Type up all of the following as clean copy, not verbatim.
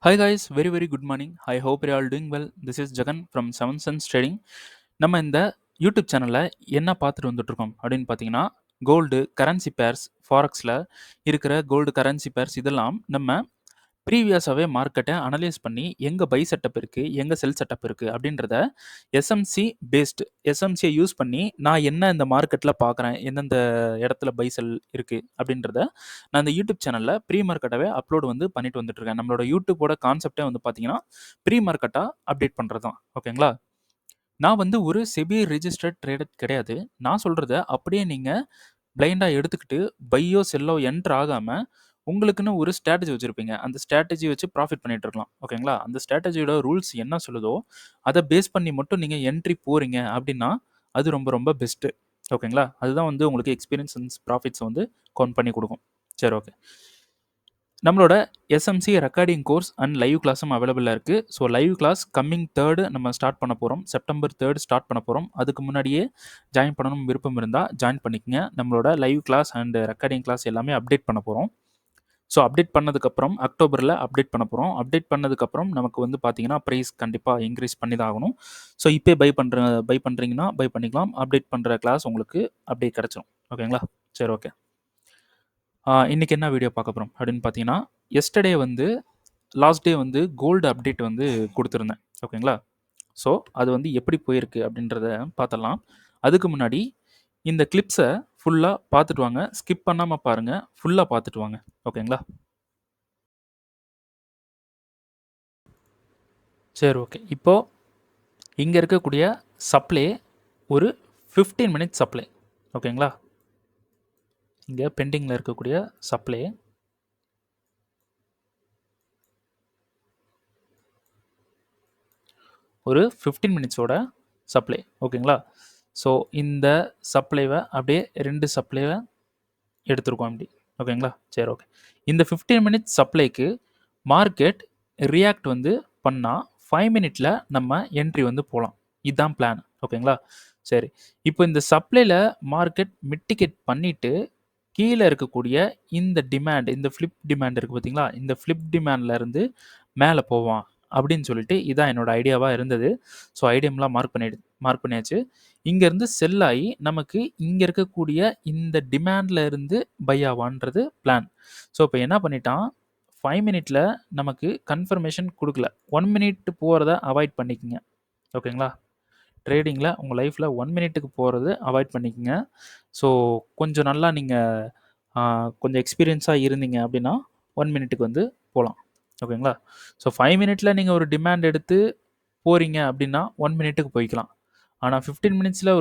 Hi guys, very good morning. I hope you are all doing well. This is Jagan from Seven Sense Trading. நம்ம இந்த YouTube சேனலில் என்ன பார்த்துட்டு வந்துட்டுருக்கோம் அப்படின்னு பார்த்தீங்கன்னா கோல்டு கரன்சி பேர்ஸ் ஃபாரெக்ஸில் இருக்கிற கோல்டு கரன்சி பேர்ஸ் இதெல்லாம் நம்ம ப்ரீவியஸாகவே மார்க்கெட்டை அனலைஸ் பண்ணி எங்கே பை செட்டப் இருக்குது எங்கே செல் செட்டப் இருக்குது அப்படின்றத எஸ்எம்சி பேஸ்டு எஸ்எம்சியை யூஸ் பண்ணி நான் என்ன இந்த மார்க்கெட்டில் பார்க்குறேன் எந்தெந்த இடத்துல பை செல் இருக்குது அப்படின்றத நான் இந்த யூடியூப் சேனலில் ப்ரீ மார்க்கெட்டாகவே அப்லோடு வந்து பண்ணிட்டு வந்துட்டுருக்கேன். நம்மளோட யூடியூப்போட கான்செப்டே வந்து பார்த்தீங்கன்னா ப்ரீ மார்க்கெட்டாக அப்டேட் பண்ணுறது தான். ஓகேங்களா? நான் வந்து ஒரு செபி ரிஜிஸ்டர்ட் ட்ரேடர் கிடையாது. நான் சொல்கிறத அப்படியே நீங்கள் பிளைண்டாக எடுத்துக்கிட்டு பையோ செல்லோ என்ட்ரு ஆகாமல் உங்களுக்குன்னு ஒரு ஸ்ட்ராட்டஜி வச்சுருப்பீங்க. அந்த ஸ்ட்ராட்டஜி வச்சு ப்ராஃபிட் பண்ணிட்டு இருக்கலாம். ஓகேங்களா? அந்த ஸ்ட்ராட்டஜியோட ரூல்ஸ் என்ன சொல்லுதோ அதை பேஸ் பண்ணி மட்டும் நீங்கள் என்ட்ரி போகிறீங்க அப்படின்னா அது ரொம்ப பெஸ்ட்டு. ஓகேங்களா? அதுதான் வந்து உங்களுக்கு எக்ஸ்பீரியன்ஸ் அண்ட் ப்ராஃபிட்ஸ் வந்து கவுண்ட் பண்ணி கொடுக்கும். சரி, ஓகே. நம்மளோட SMC recording course and live கிளாஸும் அவைலபிளாக இருக்குது. ஸோ லைவ் கிளாஸ் கம்மிங் 3 நம்ம ஸ்டார்ட் பண்ண போகிறோம். செப்டம்பர் 3 ஸ்டார்ட் பண்ண போகிறோம். அதுக்கு முன்னாடியே ஜாயின் பண்ணணும் விருப்பம் இருந்தால் ஜாயின் பண்ணிக்கங்க. நம்மளோட live class and recording class எல்லாமே அப்டேட் பண்ண போகிறோம். ஸோ அப்டேட் பண்ணதுக்கப்புறம் அக்டோபரில் அப்டேட் பண்ண போகிறோம். அப்டேட் பண்ணதுக்கப்புறம் நமக்கு வந்து பார்த்தீங்கன்னா ப்ரைஸ் கண்டிப்பாக இன்க்ரீஸ் பண்ணி தான் ஆகணும். ஸோ இப்போ பை பண்ணுறீங்கன்னா பை பண்ணிக்கலாம். அப்டேட் பண்ணுற கிளாஸ் உங்களுக்கு அப்படியே கிடச்சிரும். ஓகேங்களா? சரி, ஓகே. இன்றைக்கி என்ன வீடியோ பார்க்க போகிறோம் அப்படின்னு பார்த்தீங்கன்னா, எஸ்டர்டே வந்து லாஸ்ட் டே வந்து கோல்டு அப்டேட் வந்து கொடுத்துருந்தேன். ஓகேங்களா? ஸோ அது வந்து எப்படி போயிருக்கு அப்படின்றத பார்த்தலாம். அதுக்கு முன்னாடி இந்த கிளிப்ஸை ஃபுல்லாக பார்த்துட்டு வாங்க. ஸ்கிப் பண்ணாமல் பாருங்கள். ஃபுல்லாக பார்த்துட்டு வாங்க. ஓகேங்களா? சரி, ஓகே. இப்போது இங்கே இருக்கக்கூடிய சப்ளை ஒரு 15 மினிட்ஸ் சப்ளை. ஓகேங்களா? இங்கே பெண்டிங்கில் இருக்கக்கூடிய சப்ளை ஒரு 15 மினிட்ஸோட சப்ளை. ஓகேங்களா? ஸோ இந்த சப்ளைவை அப்படியே 2 சப்ளைவை எடுத்துருக்கோம் அப்படி. ஓகேங்களா? சரி, ஓகே. இந்த 15 மினிட்ஸ் சப்ளைக்கு மார்க்கெட் ரியாக்ட் வந்து பண்ணால் 5 மினிட்ல நம்ம என்ட்ரி வந்து போகலாம். இதுதான் பிளான். ஓகேங்களா? சரி, இப்போ இந்த சப்ளையில் மார்க்கெட் மிட்டிகேட் பண்ணிவிட்டு கீழே இருக்கக்கூடிய இந்த டிமாண்ட், இந்த ஃப்ளிப் டிமாண்ட் இருக்குது பார்த்தீங்களா? இந்த ஃப்ளிப் டிமாண்ட்லேருந்து மேலே போவான் அப்படின்னு சொல்லிட்டு இதான் என்னோட ஐடியாவாக இருந்தது. ஸோ ஐடியம்லாம் மார்க் பண்ணியாச்சு. இங்கேருந்து செல் ஆகி நமக்கு இங்கே இருக்கக்கூடிய இந்த டிமாண்டில் இருந்து பை ஆவான்றது பிளான். ஸோ இப்போ என்ன பண்ணிட்டான், 5 மினிட்ல நமக்கு கன்ஃபர்மேஷன் கொடுக்கல. 1 மினிட் போகிறத அவாய்ட் பண்ணிக்கங்க. ஓகேங்களா? ட்ரேடிங்கில் உங்கள் லைஃப்பில் 1 மினிட்டுக்கு போகிறது அவாய்ட் பண்ணிக்கங்க. ஸோ கொஞ்சம் நல்லா நீங்கள் கொஞ்சம் எக்ஸ்பீரியன்ஸாக இருந்தீங்க அப்படின்னா 1 மினிட்டுக்கு வந்து போகலாம். ஓகேங்களா? ஸோ 5 மினிட்ல நீங்கள் ஒரு டிமாண்ட் எடுத்து போகிறீங்க அப்படின்னா 1 மினிட்டுக்கு போய்க்கலாம். ஆனால் 15 மினிட்ஸில்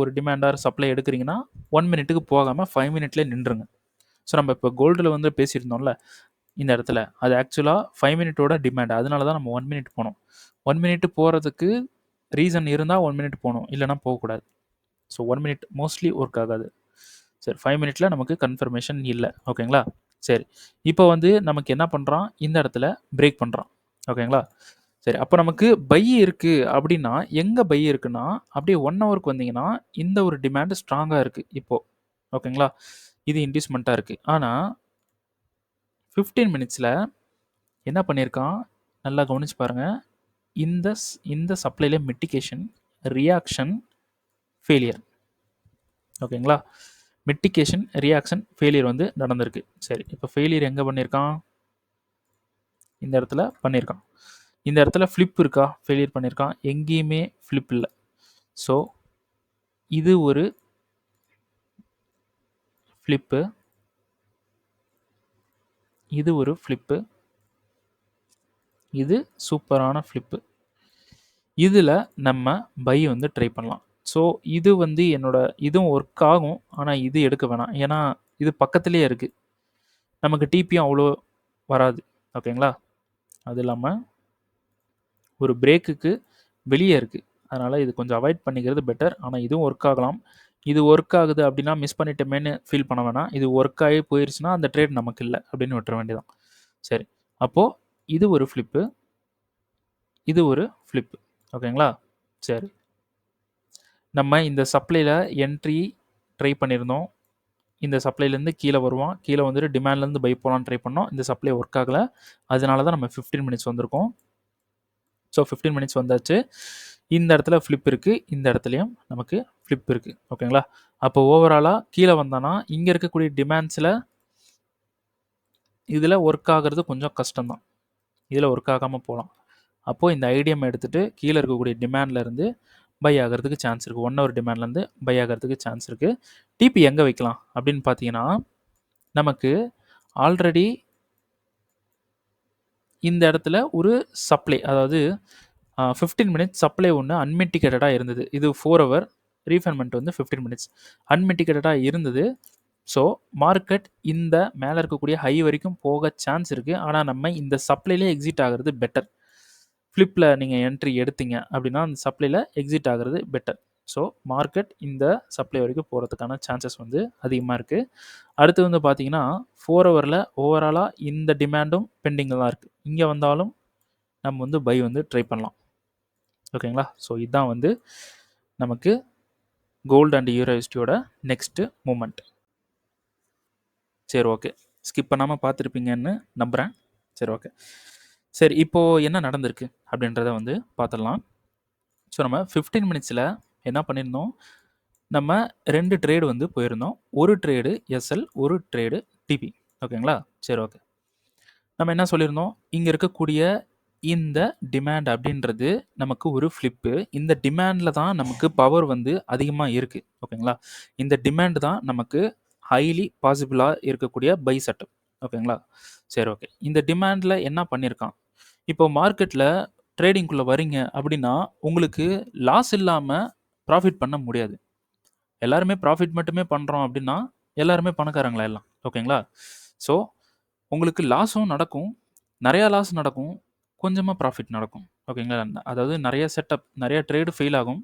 ஒரு டிமாண்டார் சப்ளை எடுக்கிறீங்கன்னா 1 மினிட்டுக்கு போகாமல் 5 மினிட்லேயே நின்றுங்க. ஸோ நம்ம இப்போ கோல்டில் வந்து பேசியிருந்தோம்ல இந்த இடத்துல, அது ஆக்சுவலாக 5 மினிட்டோட டிமாண்ட். அதனால தான் நம்ம 1 மினிட் போனோம். 1 மினிட் போகிறதுக்கு ரீசன் இருந்தால் 1 மினிட் போகணும், இல்லைனா போகக்கூடாது. ஸோ 1 மினிட் மோஸ்ட்லி ஒர்க் ஆகாது. சரி, 5 மினிட்ல நமக்கு கன்ஃபர்மேஷன் இல்லை. ஓகேங்களா? சரி, இப்போ வந்து நமக்கு என்ன பண்ணுறான், இந்த இடத்துல பிரேக் பண்ணுறான். ஓகேங்களா? சரி, அப்போ நமக்கு பை இருக்குது அப்படின்னா எங்கே பை இருக்குன்னா அப்படியே 1 ஹவருக்கு வந்தீங்கன்னா இந்த ஒரு டிமாண்ட் ஸ்ட்ராங்காக இருக்குது இப்போது. ஓகேங்களா? இது இன்டியூஸ்மெண்ட்டாக இருக்குது. ஆனால் 15 மினிட்ஸில் என்ன பண்ணியிருக்கான் நல்லா கவனிச்சு பாருங்கள். இந்த சப்ளைல மிட்டிகேஷன், ரியாக்ஷன், ஃபெயிலியர். ஓகேங்களா? மிட்டிகேஷன், ரியாக்ஷன், ஃபெயிலியர் வந்து நடந்திருக்கு. சரி, இப்போ ஃபெயிலியர் எங்கே பண்ணியிருக்கான், இந்த இடத்துல பண்ணியிருக்கான். இந்த இடத்துல ஃப்ளிப் இருக்கா, ஃபெயிலியர் பண்ணியிருக்கான். எங்கேயுமே ஃப்ளிப் இல்லை. ஸோ இது ஒரு ஃப்ளிப்பு, இது ஒரு ஃப்ளிப்பு, இது சூப்பரான ஃப்ளிப்பு. இதில் நம்ம பை வந்து ட்ரை பண்ணலாம். ஸோ இது வந்து இதுவும் ஒர்க் ஆகும். ஆனால் இது எடுக்க வேணாம். ஏன்னா இது பக்கத்துலேயே இருக்குது. நமக்கு டிபியும் அவ்வளோ வராது. ஓகேங்களா? அது இல்லாமல் ஒரு பிரேக்குக்கு வெளியே இருக்குது. அதனால் இது கொஞ்சம் அவாய்ட் பண்ணிக்கிறது பெட்டர். ஆனால் இதுவும் ஒர்க் ஆகலாம். இது ஒர்க் ஆகுது அப்படின்னா மிஸ் பண்ணிட்டோமேன்னு ஃபீல் பண்ண வேணாம். இது ஒர்க் ஆகி போயிடுச்சுன்னா அந்த ட்ரேட் நமக்கு இல்லை அப்படின்னு விட்டுற வேண்டியதான். சரி, அப்போது இது ஒரு ஃப்ளிப்பு, இது ஒரு ஃப்ளிப்பு. ஓகேங்களா? சரி, நம்ம இந்த சப்ளையில் என்ட்ரி ட்ரை பண்ணியிருந்தோம். இந்த சப்ளைலேருந்து கீழே வருவான். கீழே வந்துட்டு டிமாண்ட்லேருந்து பை போகலான்னு ட்ரை பண்ணோம். இந்த சப்ளை ஒர்க் ஆகலை. அதனால தான் நம்ம 15 மினிட்ஸ் வந்திருக்கோம். ஸோ 15 மினிட்ஸ் வந்தாச்சு. இந்த இடத்துல ஃப்ளிப் இருக்குது. இந்த இடத்துலையும் நமக்கு ஃப்ளிப் இருக்குது. ஓகேங்களா? அப்போ ஓவராலாக கீழே வந்தானா இங்கே இருக்கக்கூடிய டிமாண்ட்ஸில் இதில் ஒர்க் ஆகிறது கொஞ்சம் கஷ்டம்தான். இதில் ஒர்க் ஆகாமல் போகலாம். அப்போது இந்த ஐடிஎம் எடுத்துகிட்டு கீழே இருக்கக்கூடிய டிமாண்ட்லேருந்து பை ஆகிறதுக்கு சான்ஸ் இருக்குது. 1 ஹவர் டிமாண்ட்லேருந்து பை ஆகிறதுக்கு சான்ஸ் இருக்குது. டிபி எங்கே வைக்கலாம் அப்படின்னு பார்த்தீங்கன்னா, நமக்கு ஆல்ரெடி இந்த இடத்துல ஒரு சப்ளை, அதாவது 15 மினிட்ஸ் சப்ளை ஒன்று அன்மிட்டிகேட்டடாக இருந்தது. இது 4 ஹவர், ரீஃபைன்மெண்ட் வந்து 15 மினிட்ஸ் அன்மிட்டிகேட்டடாக இருந்தது. ஸோ மார்க்கெட் இந்த மேலே இருக்கக்கூடிய ஹை வரைக்கும் போக சான்ஸ் இருக்குது. ஆனால் நம்ம இந்த சப்ளைலே எக்ஸிட் ஆகிறது பெட்டர். ஃப்ளிப்பில் நீங்கள் என்ட்ரி எடுத்தீங்க அப்படின்னா அந்த சப்ளையில் எக்ஸிட் ஆகிறது பெட்டர். ஸோ மார்க்கெட் இந்த சப்ளை வரைக்கும் போகிறதுக்கான சான்சஸ் வந்து அதிகமாக இருக்குது. அடுத்து வந்து பார்த்தீங்கன்னா 4 ஹவரில் ஓவராலாக இந்த டிமாண்டும் பெண்டிங்கில் தான் இருக்குது. இங்கே வந்தாலும் நம்ம வந்து பை வந்து ட்ரை பண்ணலாம். ஓகேங்களா? ஸோ இதுதான் வந்து நமக்கு கோல்டு அண்ட் யூரோஸ்டியோட நெக்ஸ்ட்டு மூமெண்ட். சரி, ஓகே. ஸ்கிப் பண்ணாமல் பார்த்துருப்பீங்கன்னு நம்புகிறேன். சரி, ஓகே. சரி, இப்போது என்ன நடந்திருக்கு அப்படின்றத வந்து பார்த்துடலாம். ஸோ நம்ம 15 மினிட்ஸில் என்ன பண்ணியிருந்தோம், நம்ம 2 ட்ரேடு வந்து போயிருந்தோம். ஒரு ட்ரேடு எஸ்எல், ஒரு ட்ரேடு டிபி. ஓகேங்களா? சரி, ஓகே. நம்ம என்ன சொல்லியிருந்தோம், இங்கே இருக்கக்கூடிய இந்த டிமாண்ட் அப்படின்றது நமக்கு ஒரு ஃப்ளிப்பு. இந்த டிமாண்டில் தான் நமக்கு பவர் வந்து அதிகமாக இருக்குது. ஓகேங்களா? இந்த டிமாண்ட் தான் நமக்கு ஹைலி பாசிபிளாக இருக்கக்கூடிய பை செட்டப். ஓகேங்களா? சரி, ஓகே. இந்த டிமாண்டில் என்ன பண்ணியிருக்கான், இப்போ மார்க்கெட்டில் ட்ரேடிங்குள்ளே வரீங்க அப்படின்னா உங்களுக்கு லாஸ் இல்லாமல் ப்ராஃபிட் பண்ண முடியாது. எல்லாருமே ப்ராஃபிட் மட்டுமே பண்ணுறோம் அப்படின்னா எல்லாருமே பணக்காரங்களா எல்லாம். ஓகேங்களா? ஸோ உங்களுக்கு லாஸும் நடக்கும், நிறையா லாஸ் நடக்கும், கொஞ்சமாக ப்ராஃபிட் நடக்கும். ஓகேங்களா? அதாவது நிறைய செட்டப், நிறைய ட்ரேடு ஃபெயில் ஆகும்,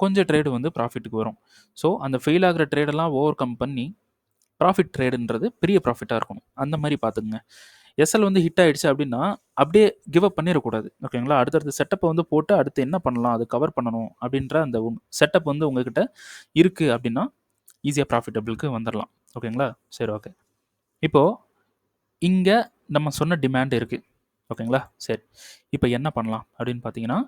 கொஞ்சம் ட்ரேடு வந்து ப்ராஃபிட்டுக்கு வரும். ஸோ அந்த ஃபெயில் ஆகிற ட்ரேடெல்லாம் ஓவர் கம் பண்ணி ப்ராஃபிட் ட்ரேடுன்றது பெரிய ப்ராஃபிட்டாக இருக்கணும். அந்த மாதிரி பார்த்துக்குங்க. எஸ்எல் வந்து ஹிட் ஆகிடுச்சு அப்படின்னா அப்படியே கிவ் அப் பண்ணிடக்கூடாது. ஓகேங்களா? அடுத்தடுத்த செட்டப்பை வந்து போட்டு அடுத்து என்ன பண்ணலாம், அது கவர் பண்ணணும் அப்படின்ற அந்த செட்டப் வந்து உங்ககிட்ட இருக்குது அப்படின்னா ஈஸியாக ப்ராஃபிட்டபிளுக்கு வந்துடலாம். ஓகேங்களா? சரி, ஓகே. இப்போது இங்கே நம்ம சொன்ன டிமாண்ட் இருக்குது. ஓகேங்களா? சரி, இப்போ என்ன பண்ணலாம் அப்படின்னு பார்த்தீங்கன்னா,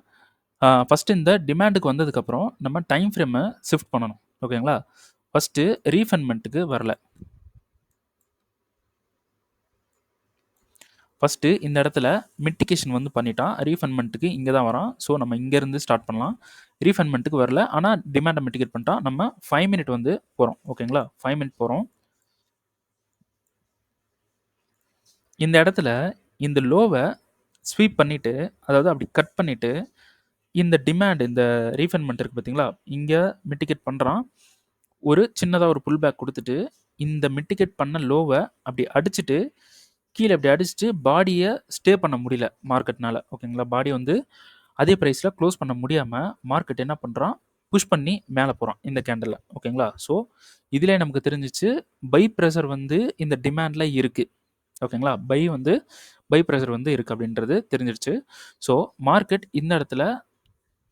ஃபஸ்ட்டு இந்த டிமாண்டுக்கு வந்ததுக்கப்புறம் நம்ம டைம் ஃப்ரேமை ஷிஃப்ட் பண்ணணும். ஓகேங்களா? ஃபஸ்ட்டு ரீஃபண்ட்மெண்ட்டுக்கு வரல. ஃபஸ்ட்டு இந்த இடத்துல மிட்டிகேஷன் வந்து பண்ணிட்டான். ரீஃபண்ட்மெண்ட்டுக்கு இங்கே தான் வரான். ஸோ நம்ம இங்கேருந்து ஸ்டார்ட் பண்ணலாம். ரீஃபண்ட்மெண்ட்டுக்கு வரல, ஆனால் டிமாண்டை மிட்டிகேட் பண்ணிட்டான். நம்ம 5 மினிட் வந்து போகிறோம். ஓகேங்களா? 5 மினிட் போகிறோம். இந்த இடத்துல இந்த லோவை ஸ்வீப் பண்ணிவிட்டு, அதாவது அப்படி கட் பண்ணிவிட்டு, இந்த டிமாண்ட், இந்த ரீஃபண்ட்மெண்ட் இருக்குது பார்த்தீங்களா, இங்கே மிட்டிகேட் பண்ணுறான். ஒரு சின்னதாக ஒரு புல் பேக் கொடுத்துட்டு இந்த மிட்டிகேட் பண்ண லோவை அப்படி அடிச்சுட்டு கீழே அப்படி அடிச்சுட்டு பாடியை ஸ்டே பண்ண முடியல மார்க்கெட்னால. ஓகேங்களா? பாடி வந்து அதே ப்ரைஸில் க்ளோஸ் பண்ண முடியாமல் மார்க்கெட் என்ன பண்ணுறான், புஷ் பண்ணி மேலே போகிறான் இந்த கேண்டலில். ஓகேங்களா? ஸோ இதிலே நமக்கு தெரிஞ்சிச்சு பை ப்ரெஷர் வந்து இந்த டிமாண்டில் இருக்குது. ஓகேங்களா? பை ப்ரெஷர் வந்து இருக்குது அப்படின்றது தெரிஞ்சிருச்சு. ஸோ மார்க்கெட் இந்த இடத்துல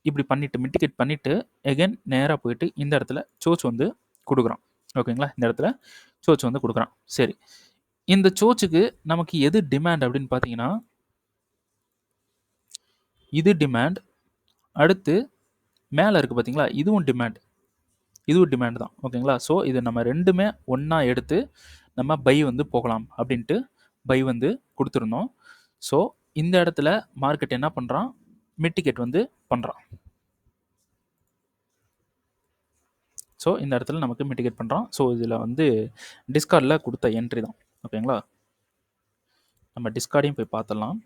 இப்படி பண்ணிவிட்டு மிட்டிகேட் பண்ணிவிட்டு எகைன் நேராக போயிட்டு இந்த இடத்துல சோச் வந்து கொடுக்குறான். ஓகேங்களா? இந்த இடத்துல சோச் வந்து கொடுக்குறான். சரி, இந்த சோச்சுக்கு நமக்கு எது டிமாண்ட் அப்படின்னு பார்த்தீங்கன்னா, இது டிமாண்ட். அடுத்து மேலே இருக்குது பார்த்தீங்களா, இதுவும் டிமாண்ட். இதுவும் டிமாண்ட் தான். ஓகேங்களா? ஸோ இது நம்ம ரெண்டுமே ஒன்றா எடுத்து நம்ம பை வந்து போகலாம் அப்படின்ட்டு பை வந்து கொடுத்துருந்தோம். ஸோ இந்த இடத்துல மார்க்கெட் என்ன பண்ணுறான், மிட்டிகேட் வந்து பண்ணுறான். ஸோ இந்த இடத்துல நமக்கு மிட்டிகேட் பண்ணுறான். ஸோ இதில் வந்து டிஸ்கார்டில் கொடுத்த என்ட்ரி தான். ஓகேங்களா? நம்ம டிஸ்கார்டையும் போய் பார்த்துடலாம்.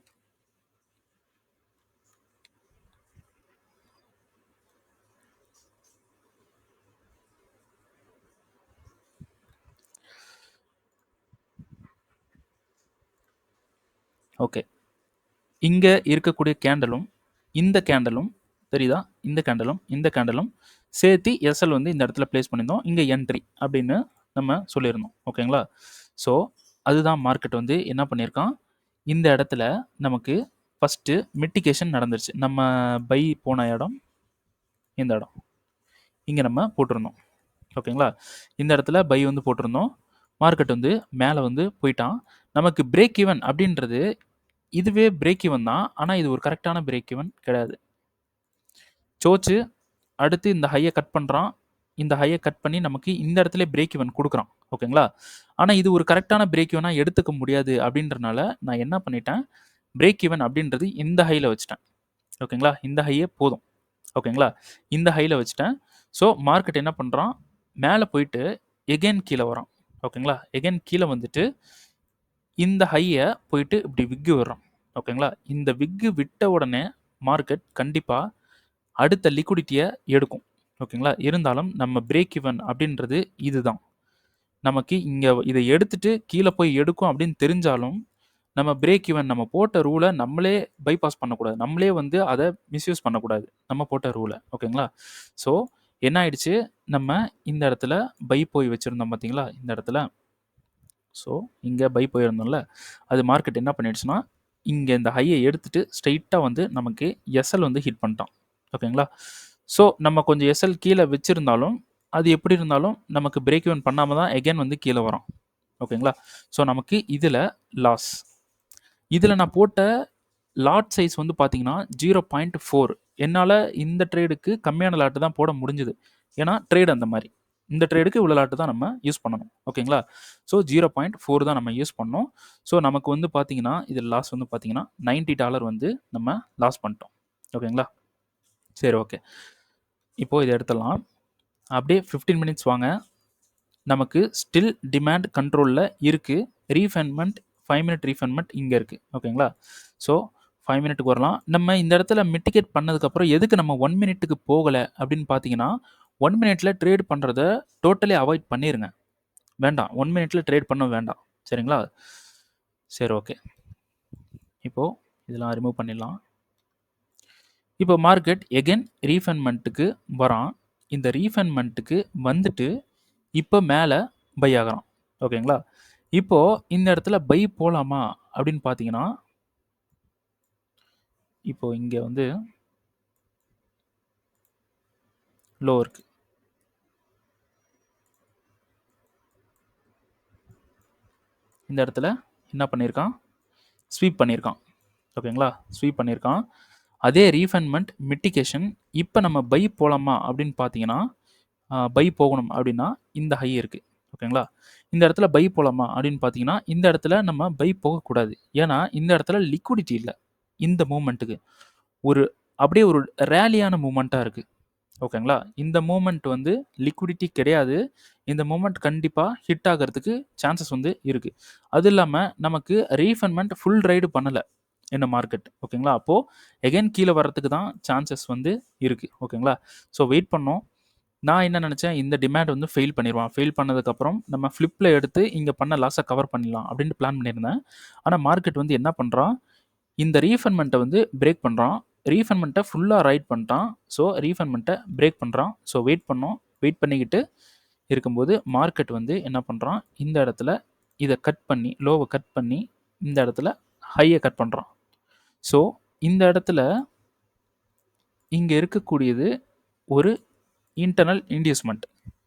ஓகே, இங்கே இருக்கக்கூடிய கேண்டலும் இந்த கேண்டலும் தெரியுதா, இந்த கேண்டலும் இந்த கேண்டலும் சேர்த்து எஸ்எல் வந்து இந்த இடத்துல பிளேஸ் பண்ணியிருந்தோம். இங்கே என்ட்ரி அப்படின்னு நம்ம சொல்லியிருந்தோம். ஓகேங்களா? ஸோ அதுதான் மார்க்கெட் வந்து என்ன பண்ணியிருக்கான், இந்த இடத்துல நமக்கு ஃபஸ்ட்டு மிட்டிகேஷன் நடந்துருச்சு. நம்ம பை போன இடம் இந்த இடம் இங்கே நம்ம போட்டிருந்தோம். ஓகேங்களா? இந்த இடத்துல பை வந்து போட்டிருந்தோம். மார்க்கெட் வந்து மேலே வந்து போயிட்டான். நமக்கு பிரேக் ஈவன் அப்படின்றது இதுவே பிரேக் ஈவன் தான். ஆனால் இது ஒரு கரெக்டான பிரேக் ஈவன் கிடையாது. சோச்சு அடுத்து இந்த ஹையை கட் பண்ணுறான். இந்த ஹையை கட் பண்ணி நமக்கு இந்த இடத்துல பிரேக் ஈவன் கொடுக்குறான். ஓகேங்களா? ஆனால் இது ஒரு கரெக்டான பிரேக் ஈவனாக எடுத்துக்க முடியாது அப்படின்றனால நான் என்ன பண்ணிட்டேன், பிரேக் ஈவன் அப்படின்றது இந்த ஹையில் வச்சுட்டேன். ஓகேங்களா? இந்த ஹையே போதும். ஓகேங்களா? இந்த ஹையில் வச்சுட்டேன். ஸோ மார்க்கெட் என்ன பண்ணுறான், மேலே போயிட்டு எகெயின் கீழே வரான். ஓகேங்களா? எகெயின் கீழே வந்துட்டு இந்த ஹையை போயிட்டு இப்படி விக்கு விடுறான். ஓகேங்களா? இந்த விக்கு விட்ட உடனே மார்க்கெட் கண்டிப்பாக அடுத்த லிக்விடிட்டியை எடுக்கும். ஓகேங்களா? இருந்தாலும் நம்ம பிரேக் ஈவன் அப்படின்றது இதுதான். நமக்கு இங்கே இதை எடுத்துட்டு கீழே போய் எடுக்கும் அப்படின்னு தெரிஞ்சாலும் நம்ம பிரேக் ஈவன் நம்ம போட்ட ரூலை நம்மளே பைபாஸ் பண்ணக்கூடாது. நம்மளே வந்து அதை மிஸ்யூஸ் பண்ணக்கூடாது, நம்ம போட்ட ரூலை. ஓகேங்களா? ஸோ என்ன ஆயிடுச்சு, நம்ம இந்த இடத்துல பை போய் வச்சுருந்தோம் பார்த்தீங்களா, இந்த இடத்துல. ஸோ இங்கே பை போயிருந்தோம்ல, அது மார்க்கெட் என்ன பண்ணிடுச்சுன்னா இங்கே இந்த ஹையை எடுத்துட்டு ஸ்ட்ரைட்டாக வந்து நமக்கு எஸ்எல் வந்து ஹிட் பண்ணிட்டான். ஓகேங்களா? ஸோ நம்ம கொஞ்சம் எஸ்எல் கீழே வச்சுருந்தாலும் அது எப்படி இருந்தாலும் நமக்கு பிரேக் ஈவன் பண்ணாமல் தான் எகெயின் வந்து கீழே வரோம். ஓகேங்களா? ஸோ நமக்கு இதில் லாஸ். இதில் நான் போட்ட லாட் சைஸ் வந்து பார்த்தீங்கன்னா 0.4. என்னால் இந்த ட்ரேடுக்கு கம்மியான லாட்டு தான் போட முடிஞ்சுது. ஏன்னா ட்ரேட் அந்த மாதிரி. இந்த ட்ரேடுக்கு இவ்வளோ லாட்டு தான் நம்ம யூஸ் பண்ணணும். ஓகேங்களா? ஸோ 0.4 தான் நம்ம யூஸ் பண்ணோம். ஸோ நமக்கு வந்து பார்த்தீங்கன்னா இதில் லாஸ் வந்து பார்த்தீங்கன்னா $90 வந்து நம்ம லாஸ் பண்ணிட்டோம். ஓகேங்களா? சரி, ஓகே. இப்போது இதை எடுத்துடலாம். அப்படியே 15 மினிட்ஸ் வாங்க. நமக்கு ஸ்டில் டிமாண்ட் கண்ட்ரோலில் இருக்குது. ரீஃபைன்மெண்ட் 5 மினிட் ரீஃபைன்மெண்ட் இங்கே இருக்குது. ஓகேங்களா? ஸோ 5 மினிட்டுக்கு வரலாம். நம்ம இந்த இடத்துல மிட்டிகேட் பண்ணதுக்கப்புறம் எதுக்கு நம்ம 1 மினிட்டுக்கு போகலை அப்படின்னு பார்த்தீங்கன்னா 1 மினிட்ல ட்ரேட் பண்ணுறத டோட்டலி அவாய்ட் பண்ணிடுங்க. வேண்டாம், 1 மினிட்ல ட்ரேட் பண்ண வேண்டாம். சரிங்களா? சரி, ஓகே. இப்போது இதெல்லாம் ரிமூவ் பண்ணிடலாம். இப்போ மார்க்கெட் எகெயின் ரீஃபைன்மெண்ட்டுக்கு வரான். இந்த ரீஃபைன்மெண்ட்டுக்கு வந்துட்டு இப்போ மேலே பை ஆகிறான். ஓகேங்களா? இப்போது இந்த இடத்துல பை போகலாமா அப்படின்னு பார்த்தீங்கன்னா இப்போ இங்கே வந்து லோ இருக்கு. இந்த இடத்துல என்ன பண்ணியிருக்கான், ஸ்வீப் பண்ணியிருக்கான். ஓகேங்களா? ஸ்வீப் பண்ணியிருக்கான். அதே ரீஃபைன்மெண்ட் மிட்டிகேஷன். இப்போ நம்ம பை போகலாமா அப்படின்னு பார்த்தீங்கன்னா பை போகணும் அப்படின்னா இந்த ஹை இருக்குது. ஓகேங்களா? இந்த இடத்துல பை போகலாமா அப்படின்னு பார்த்தீங்கன்னா இந்த இடத்துல நம்ம பை போகக்கூடாது. ஏன்னா இந்த இடத்துல லிக்விடிட்டி இல்லை. இந்த மூமெண்ட்டுக்கு ஒரு அப்படியே ஒரு ரேலியான மூமெண்ட்டாக இருக்குது. ஓகேங்களா? இந்த மூமெண்ட் வந்து லிக்விடிட்டி கிடையாது. இந்த மூமெண்ட் கண்டிப்பாக ஹிட் ஆகிறதுக்கு சான்சஸ் வந்து இருக்குது. அது இல்லாமல் நமக்கு ரீஃபைன்மெண்ட் ஃபுல் ரைடு பண்ணலை என்ன மார்க்கெட். ஓகேங்களா? அப்போது எகெயின் கீழே வர்றதுக்கு தான் சான்சஸ் வந்து இருக்குது. ஓகேங்களா? ஸோ வெயிட் பண்ணோம். நான் என்ன நினச்சேன், இந்த டிமாண்ட் வந்து ஃபெயில் பண்ணிடுவான். ஃபெயில் பண்ணதுக்கப்புறம் நம்ம ஃப்ளிப்பில் எடுத்து இங்கே பண்ண லாஸை கவர் பண்ணிடலாம் அப்படின்ட்டு பிளான் பண்ணியிருந்தேன். ஆனால் மார்க்கெட் வந்து என்ன பண்ணுறான், இந்த ரீஃபைன்மெண்ட்டை வந்து பிரேக் பண்ணுறான். ரீஃபைன்மெண்ட்டை ஃபுல்லாக ரைட் பண்ணிட்டான். ஸோ ரீஃபைன்மெண்ட்டை பிரேக் பண்ணுறான். ஸோ வெயிட் பண்ணோம். வெயிட் பண்ணிக்கிட்டு இருக்கும்போது மார்க்கெட் வந்து என்ன பண்ணுறான், இந்த இடத்துல இதை கட் பண்ணி லோவை கட் பண்ணி இந்த இடத்துல ஹையை கட் பண்ணுறான். ஸோ இந்த இடத்துல இங்கே இருக்கக்கூடியது ஒரு இன்டர்னல் இன்டியூஸ்மெண்ட்.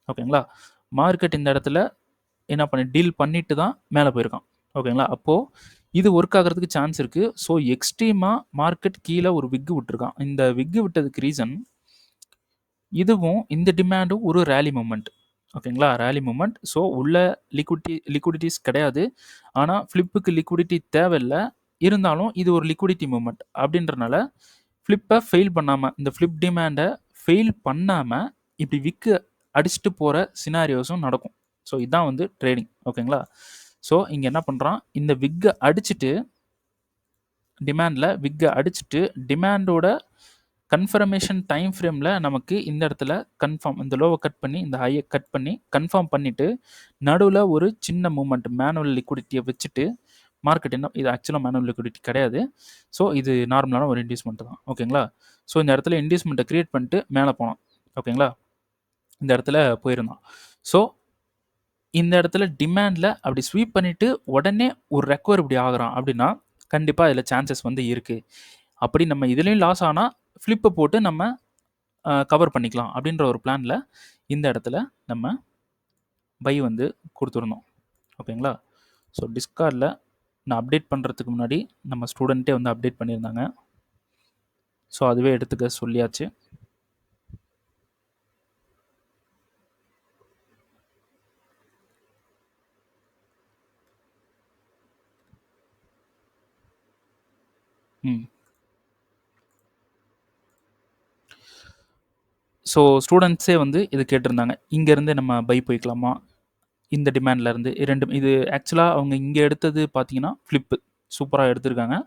ஓகேங்களா? மார்க்கெட் இந்த இடத்துல என்ன பண்ணி டீல் பண்ணிட்டு தான் மேலே போயிருக்கான். ஓகேங்களா? அப்போது இது ஒர்க் ஆகிறதுக்கு சான்ஸ் இருக்குது. ஸோ எக்ஸ்ட்ரீமாக மார்க்கெட் கீழே ஒரு விக்கு விட்டுருக்கான். இந்த விக்கு விட்டதுக்கு ரீசன் இதுவும் இந்த டிமாண்டும் ஒரு ரேலி மூமெண்ட். ஓகேங்களா? Rally moment. ஸோ உள்ள லிக்விடிட்டிஸ் கிடையாது. ஆனால் ஃப்ளிப்புக்கு லிக்விடிட்டி தேவையில்லை. இருந்தாலும் இது ஒரு லிக்விடிட்டி மூமெண்ட் அப்படின்றனால ஃப்ளிப்பை ஃபெயில் பண்ணாமல், இந்த ஃப்ளிப் டிமாண்டை ஃபெயில் பண்ணாமல் இப்படி விக்கு அடிச்சுட்டு போகிற சினாரியோஸும் நடக்கும். ஸோ இதுதான் வந்து ட்ரேடிங். ஓகேங்களா? ஸோ இங்கே என்ன பண்ணுறான், இந்த விக்கை அடிச்சுட்டு டிமாண்டில் விக்கை அடிச்சுட்டு டிமாண்டோட கன்ஃபர்மேஷன் டைம் ஃப்ரேமில் நமக்கு இந்த இடத்துல கன்ஃபார்ம் இந்த லோவை கட் பண்ணி இந்த ஹையை கட் பண்ணி கன்ஃபார்ம் பண்ணிவிட்டு நடுவில் ஒரு சின்ன மூமெண்ட் மேனுவல் லிக்விடிட்டியை வச்சுட்டு மார்க்கெட் என்ன, இது ஆக்சுவலாக மேனுவல் லிக்விடிட்டி கிடையாது. ஸோ இது நார்மலான ஒரு இன்டியூஸ்மெண்ட் தான். ஓகேங்களா? ஸோ இந்த இடத்துல இன்டியூஸ்மெண்ட்டை க்ரியேட் பண்ணிட்டு மேலே போனான். ஓகேங்களா? இந்த இடத்துல போயிருந்தான். ஸோ இந்த இடத்துல டிமாண்டில் அப்படி ஸ்வீப் பண்ணிவிட்டு உடனே ஒரு ரெக்கவர் இப்படி ஆகிறான் அப்படின்னா கண்டிப்பாக இதில் சான்சஸ் வந்து இருக்குது. அப்படி நம்ம இதுலேயும் லாஸ் ஆனால் ஃப்ளிப்பை போட்டு நம்ம கவர் பண்ணிக்கலாம் அப்படின்ற ஒரு பிளானில் இந்த இடத்துல நம்ம பை வந்து கொடுத்துருந்தோம். ஓகேங்களா? ஸோ டிஸ்கார்டில் நான் அப்டேட் பண்ணுறதுக்கு முன்னாடி நம்ம ஸ்டூடெண்ட்டே வந்து அப்டேட் பண்ணியிருந்தாங்க. ஸோ அதுவே எடுத்துக்க சொல்லியாச்சு. ஸோ ஸ்டூடெண்ட்ஸே வந்து இது கேட்டிருந்தாங்க. இங்கேருந்து நம்ம பை போய்க்கலாமா, இந்த டிமாண்ட்லேருந்து இது ஆக்சுவலாக அவங்க இங்கே எடுத்தது பார்த்தீங்கன்னா ஃப்ளிப்பு சூப்பராக எடுத்திருக்காங்க.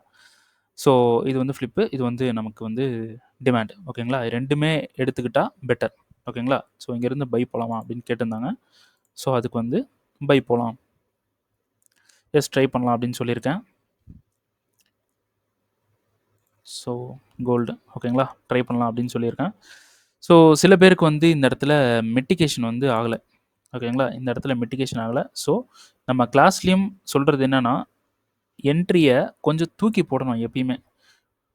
ஸோ இது வந்து ஃப்ளிப்பு, இது வந்து நமக்கு வந்து டிமாண்ட். ஓகேங்களா? ரெண்டுமே எடுத்துக்கிட்டால் பெட்டர். ஓகேங்களா? ஸோ இங்கேருந்து பை போகலாமா அப்படின்னு கேட்டிருந்தாங்க. ஸோ அதுக்கு வந்து பை போகலாம், எஸ் ட்ரை பண்ணலாம் அப்படின்னு சொல்லியிருக்கேன். ஸோ கோல்டு ஓகேங்களா, ட்ரை பண்ணலாம் அப்படின்னு சொல்லியிருக்கேன். ஸோ சில பேருக்கு வந்து இந்த இடத்துல மிட்டிகேஷன் வந்து ஆகலை. ஓகேங்களா? இந்த இடத்துல மிட்டிகேஷன் ஆகலை. ஸோ நம்ம கிளாஸ்லேயும் சொல்கிறது என்னென்னா, என்ட்ரியை கொஞ்சம் தூக்கி போடணும் எப்பயுமே.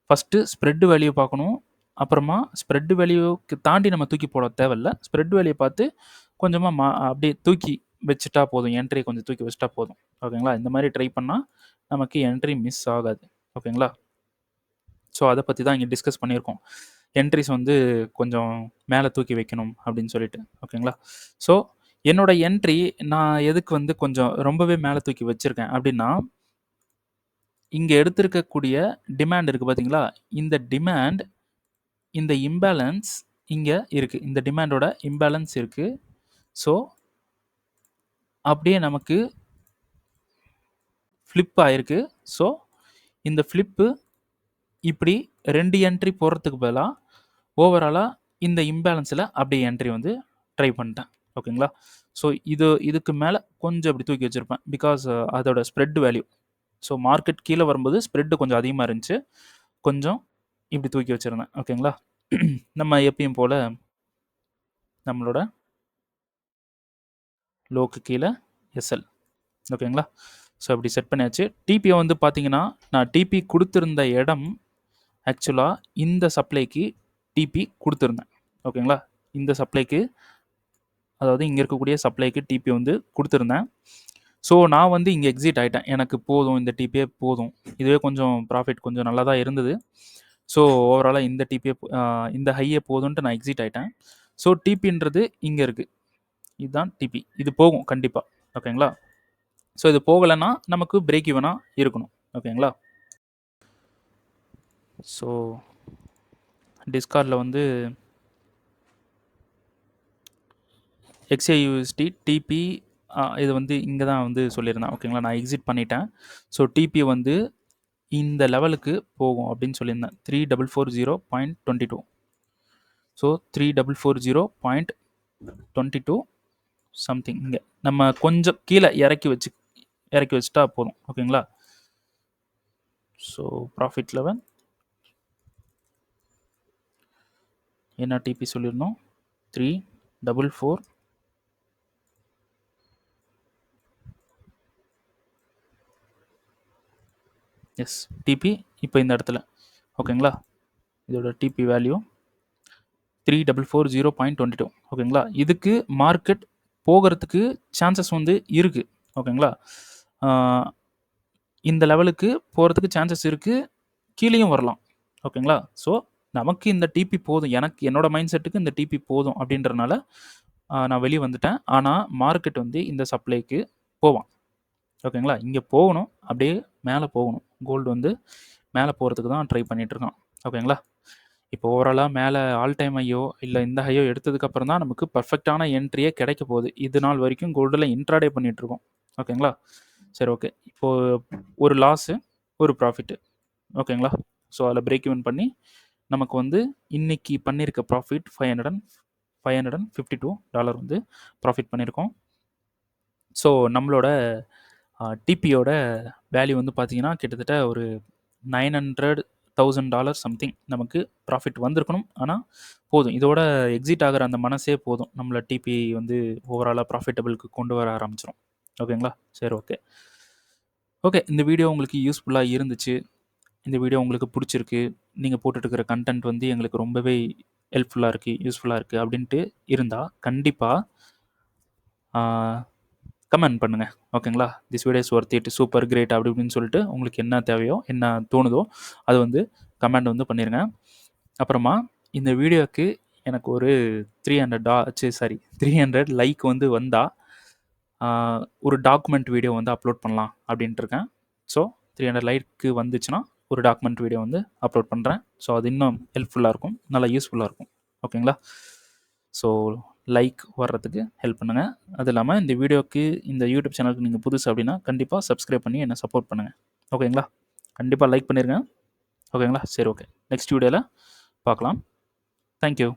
ஃபஸ்ட்டு ஸ்ப்ரெட் வேல்யூ பார்க்கணும். அப்புறமா ஸ்ப்ரெட் வேல்யூக்கு தாண்டி நம்ம தூக்கி போட தேவையில்ல. ஸ்ப்ரெட் வேல்யூ பார்த்து கொஞ்சமாக அப்படியே தூக்கி வச்சுட்டா போதும். என்ட்ரியை கொஞ்சம் தூக்கி வச்சுட்டா போதும். ஓகேங்களா? இந்த மாதிரி ட்ரை பண்ணால் நமக்கு என்ட்ரி மிஸ் ஆகாது. ஓகேங்களா? ஸோ அதை பற்றி தான் இங்கே டிஸ்கஸ் பண்ணியிருக்கோம். என்ட்ரிஸ் வந்து கொஞ்சம் மேலே தூக்கி வைக்கணும் அப்படின்னு சொல்லிட்டு. ஓகேங்களா? ஸோ என்னோட என்ட்ரி நான் எதுக்கு வந்து கொஞ்சம் ரொம்பவே மேலே தூக்கி வச்சுருக்கேன் அப்படின்னா, இங்கே எடுத்திருக்கக்கூடிய டிமாண்ட் இருக்குது பார்த்தீங்களா, இந்த டிமாண்ட், இந்த இம்பேலன்ஸ் இங்கே இருக்குது. இந்த டிமாண்டோட இம்பேலன்ஸ் இருக்குது. ஸோ அப்படியே நமக்கு ஃப்ளிப் ஆயிருக்கு. ஸோ இந்த ஃப்ளிப்பு இப்படி 2 என்ட்ரி போடுறதுக்கு பதிலாக ஓவராலாக இந்த இம்பேலன்ஸில் அப்படியே என்ட்ரி வந்து ட்ரை பண்ணிட்டேன். ஓகேங்களா? ஸோ இதுக்கு மேலே கொஞ்சம் இப்படி தூக்கி வச்சுருப்பேன். பிகாஸ் அதோட ஸ்ப்ரெட் வேல்யூ. ஸோ மார்க்கெட் கீழே வரும்போது ஸ்ப்ரெட்டு கொஞ்சம் அதிகமாக இருந்துச்சு. கொஞ்சம் இப்படி தூக்கி வச்சுருந்தேன். ஓகேங்களா? நம்ம எப்பயும் போல் நம்மளோட லோக்கு கீழே எஸ்எல். ஓகேங்களா? ஸோ அப்படி செட் பண்ணியாச்சு. டிபியை வந்து பார்த்தீங்கன்னா, நான் டிபி கொடுத்துருந்த இடம் ஆக்சுவலாக இந்த சப்ளைக்கு டிபி கொடுத்துருந்தேன். ஓகேங்களா? இந்த சப்ளைக்கு, அதாவது இங்கே இருக்கக்கூடிய சப்ளைக்கு டிபி வந்து கொடுத்துருந்தேன். ஸோ நான் வந்து இங்கே எக்ஸிட் ஆகிட்டேன். எனக்கு போதும், இந்த டிபியே போதும். இதுவே கொஞ்சம் ப்ராஃபிட் கொஞ்சம் நல்லா தான் இருந்தது. ஸோ ஓவராலாக இந்த டிபியே இந்த ஹையே போதும்ன்ட்டு நான் எக்ஸிட் ஆகிட்டேன். ஸோ டிபின்றது இங்கே இருக்குது. இதுதான் டிபி. இது போகும் கண்டிப்பாக. ஓகேங்களா? ஸோ இது போகலைன்னா நமக்கு பிரேக் ஈவனாக இருக்கணும். ஓகேங்களா? ஸோ டிஸ்கார்டில் வந்து XAUSD டிபி இது வந்து இங்கே தான் வந்து சொல்லியிருந்தேன். ஓகேங்களா? நான் எக்ஸிட் பண்ணிட்டேன். ஸோ டிபி வந்து இந்த லெவலுக்கு போகும் அப்படின்னு சொல்லியிருந்தேன். 3440.22. So 3440.22 something. இங்கே நம்ம கொஞ்சம் கீழே இறக்கி வச்சுட்டா போதும். ஓகேங்களா? ஸோ ப்ராஃபிட் லெவல் என்ன டிபி சொல்லியிருந்தோம், 344. எஸ், டிபி இப்போ இந்த இடத்துல. ஓகேங்களா? இதோட டிபி வேல்யூ 3440.22. ஓகேங்களா? இதுக்கு மார்க்கெட் போகிறதுக்கு சான்சஸ் வந்து இருக்குது. ஓகேங்களா? இந்த லெவலுக்கு போகிறதுக்கு சான்சஸ் இருக்குது, கீழேயும் வரலாம். ஓகேங்களா? ஸோ நமக்கு இந்த டிபி போதும், எனக்கு என்னோட மைண்ட் செட்டுக்கு இந்த டிபி போதும் அப்படின்றனால நான் வெளியே வந்துட்டேன். ஆனால் மார்க்கெட் வந்து இந்த சப்ளைக்கு போவான். ஓகேங்களா? இங்கே போகணும், அப்படியே மேலே போகணும். கோல்டு வந்து மேலே போகிறதுக்கு தான் ட்ரை பண்ணிகிட்ருக்கான். ஓகேங்களா? இப்போ ஓவராலாக மேலே ஆல் டைம் ஹையோ இல்லை இந்த ஹையோ எடுத்ததுக்கப்புறம் தான் நமக்கு பர்ஃபெக்டான என்ட்ரியே கிடைக்க போகுது. இது நாள் வரைக்கும் கோல்டில் இன்ட்ராடே பண்ணிகிட்ருக்கோம். ஓகேங்களா? சரி, ஓகே. இப்போது ஒரு லாஸு, ஒரு ப்ராஃபிட்டு. ஓகேங்களா? ஸோ அதில் பிரேக் ஈவன் பண்ணி நமக்கு வந்து இன்றைக்கி பண்ணியிருக்க ப்ராஃபிட் $552 வந்து ப்ராஃபிட் பண்ணியிருக்கோம். ஸோ நம்மளோட டிபியோட வேல்யூ வந்து பார்த்திங்கன்னா கிட்டத்தட்ட ஒரு $900,000 சம்திங் நமக்கு ப்ராஃபிட் வந்திருக்கணும். ஆனால் போதும், இதோட எக்ஸிட் ஆகிற அந்த மனசே போதும், நம்மளை டிபி வந்து ஓவராலாக ப்ராஃபிட்டபிளுக்கு கொண்டு வர ஆரம்பிச்சிடும். ஓகேங்களா? சரி, ஓகே. ஓகே, இந்த வீடியோ உங்களுக்கு யூஸ்ஃபுல்லாக இருந்துச்சு, இந்த வீடியோ உங்களுக்கு பிடிச்சிருக்கு, நீங்கள் போட்டுட்ருக்கிற கண்டென்ட் வந்து எங்களுக்கு ரொம்பவே ஹெல்ப்ஃபுல்லாக இருக்குது, யூஸ்ஃபுல்லாக இருக்குது அப்படின்ட்டு இருந்தால் கண்டிப்பாக கமெண்ட் பண்ணுங்கள். ஓகேங்களா? This video is worth it, super great அப்படி இப்படின்னு சொல்லிட்டு உங்களுக்கு என்ன தேவையோ, என்ன தோணுதோ அது வந்து கமெண்ட் வந்து பண்ணிடுங்க. அப்புறமா இந்த வீடியோவுக்கு எனக்கு ஒரு 300 லைக் வந்து வந்தால் ஒரு டாக்குமெண்ட் வீடியோ வந்து அப்லோட் பண்ணலாம் அப்படின்ட்டு இருக்கேன். ஸோ 300 லைக்கு வந்துச்சுன்னா ஒரு டாக்குமெண்ட் வீடியோ வந்து அப்லோட் பண்ணுறேன். ஸோ அது இன்னும் ஹெல்ப்ஃபுல்லாக இருக்கும், நல்லா யூஸ்ஃபுல்லாக இருக்கும். ஓகேங்களா? ஸோ லைக் வர்றதுக்கு ஹெல்ப் பண்ணுங்கள். அது இல்லாமல் இந்த வீடியோக்கு, இந்த யூடியூப் சேனலுக்கு நீங்கள் புதுசு அப்படின்னா கண்டிப்பாக சப்ஸ்கிரைப் பண்ணி என்னை சப்போர்ட் பண்ணுங்கள். ஓகேங்களா? கண்டிப்பாக லைக் பண்ணிடுங்க. ஓகேங்களா? சரி, ஓகே. நெக்ஸ்ட் வீடியோவில் பார்க்கலாம். தேங்க்யூ.